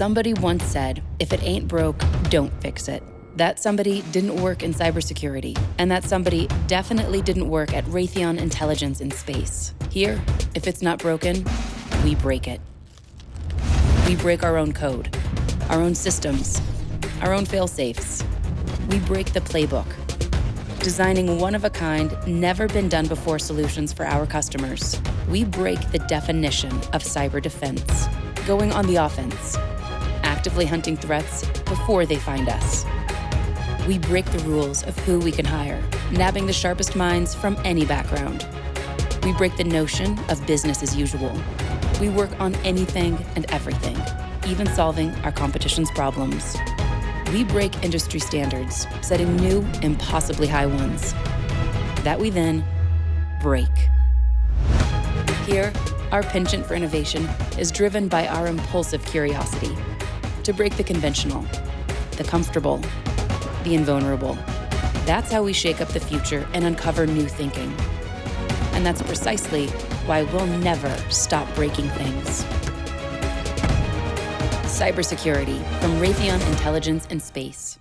Somebody once said, if it ain't broke, don't fix it. That somebody didn't work in cybersecurity, and that somebody definitely didn't work at Raytheon Intelligence Space. Here, if it's not broken, we break it. We break our own code, our own systems, our own failsafes. We break the playbook, designing one-of-a-kind, never-been-done-before solutions for our customers. We break the definition of cyber defense, going on the offense, actively hunting threats before they find us. We break the rules of who we can hire, nabbing the sharpest minds from any background. We break the notion of business as usual. We work on anything and everything, even solving our competition's problems. We break industry standards, setting new, impossibly high ones, that we then break. Here, our penchant for innovation is driven by our impulsive curiosity to break the conventional, the comfortable, the invulnerable. That's how we shake up the future and uncover new thinking. And that's precisely why we'll never stop breaking things. CyberSecurity from Raytheon Intelligence Space.